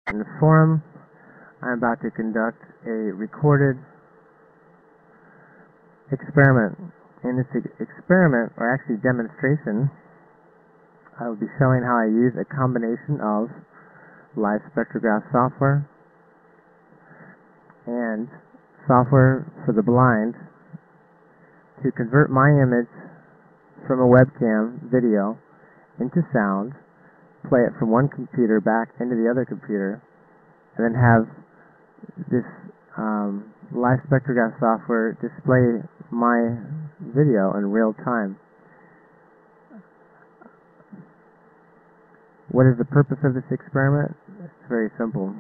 In the forum, I'm about to conduct a recorded experiment. In this experiment, or actually demonstration, I will be showing how I use a combination of live spectrograph software and software for the blind to convert my image from a webcam video into sound, play it from one computer back into the other computer, and then have this live spectrograph software display my video in real time. What is the purpose of this experiment? It's very simple.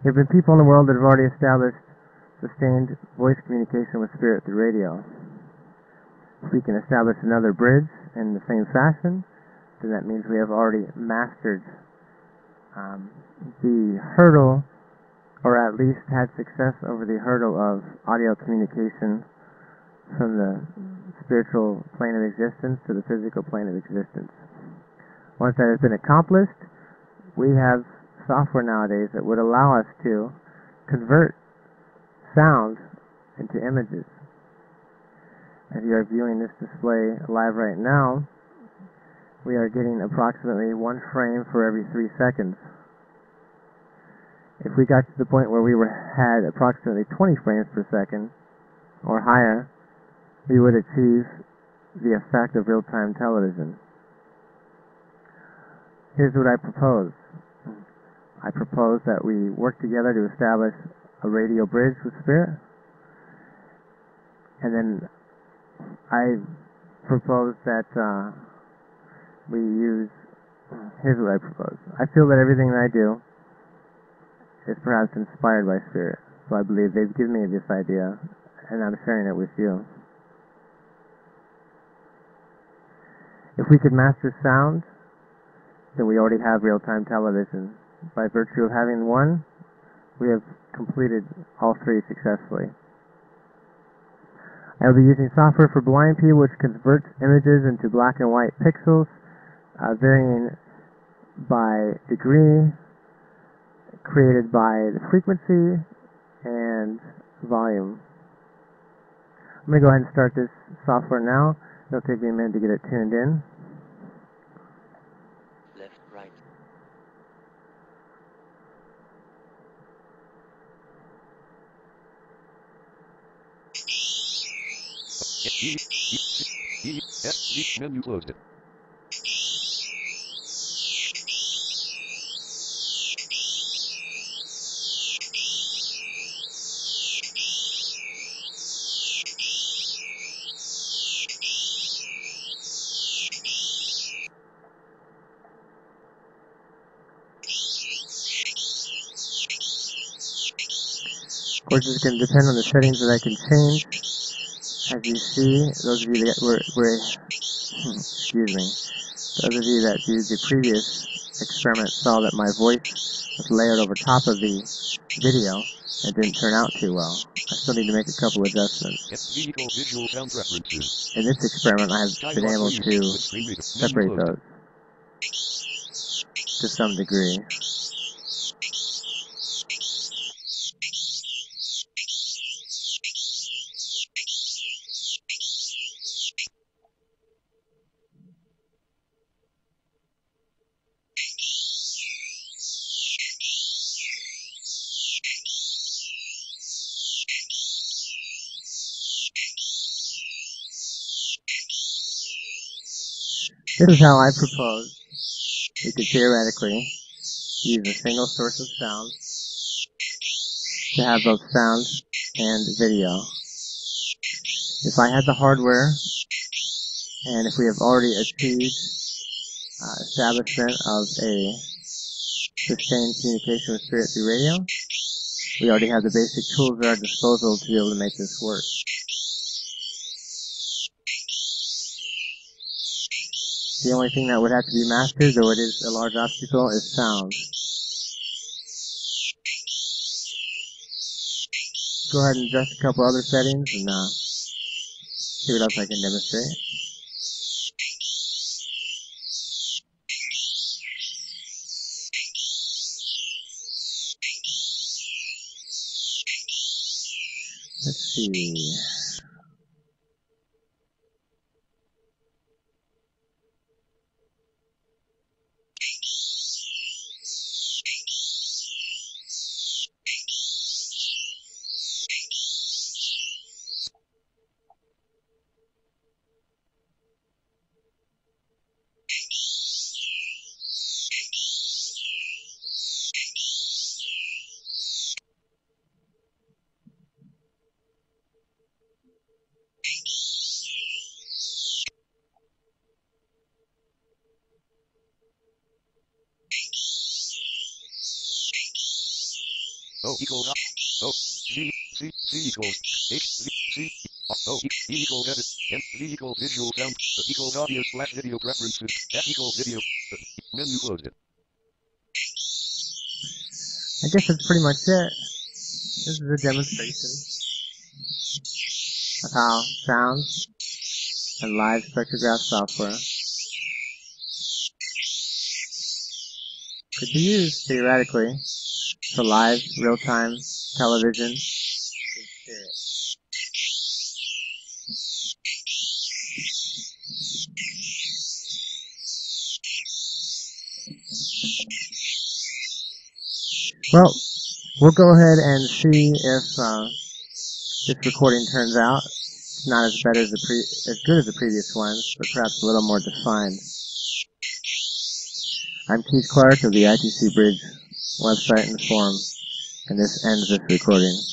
There have been people in the world that have already established sustained voice communication with spirit through radio. If we can establish another bridge in the same fashion, then that means we have already mastered the hurdle, or at least had success over the hurdle of audio communication from the spiritual plane of existence to the physical plane of existence. Once that has been accomplished, we have software nowadays that would allow us to convert sound into images. As you are viewing this display live right now, we are getting approximately 1 frame for every 3 seconds. If we got to the point where we had approximately 20 frames per second or higher, we would achieve the effect of real-time television. Here's what I propose. I propose that we work together to establish a radio bridge with spirit, and then I propose that we use, here's what I propose. I feel that everything that I do is perhaps inspired by spirit. So I believe they've given me this idea, and I'm sharing it with you. If we could master sound, then we already have real-time television. By virtue of having one, we have completed all 3 successfully. I will be using software for blind people which converts images into black and white pixels, varying by degree, created by the frequency and volume. I'm going to go ahead and start this software now. It'll take me a minute to get it tuned in. Left, right. Menu closed it. Of course, it's going to depend on the settings that I can change. As you see, those of you that those of you that viewed the previous experiment saw that my voice was layered over top of the video. It didn't turn out too well. I still need to make a couple adjustments. Visual sound preferences. In this experiment, I have been able to separate those to some degree. This is how I propose we could theoretically use a single source of sound to have both sound and video. If I had the hardware, and if we have already achieved establishment of a sustained communication with spirit through radio, we already have the basic tools at our disposal to be able to make this work. The only thing that would have to be mastered, though it is a large obstacle, is sound. Go ahead and adjust a couple other settings and see what else I can demonstrate. Let's see. O equals O C C C equals H C O E equals edit M V equals visual sound equals audio slash video preferences F equals video menu closed it. I guess that's pretty much it. This is a demonstration of how sound and live spectrograph software could be used theoretically for live, real-time television in stereo. Well, we'll go ahead and see if this recording turns out. It's not as bad as as good as the previous ones, but perhaps a little more defined. I'm Keith Clark of the ITC Bridge website and forum, and this ends this recording.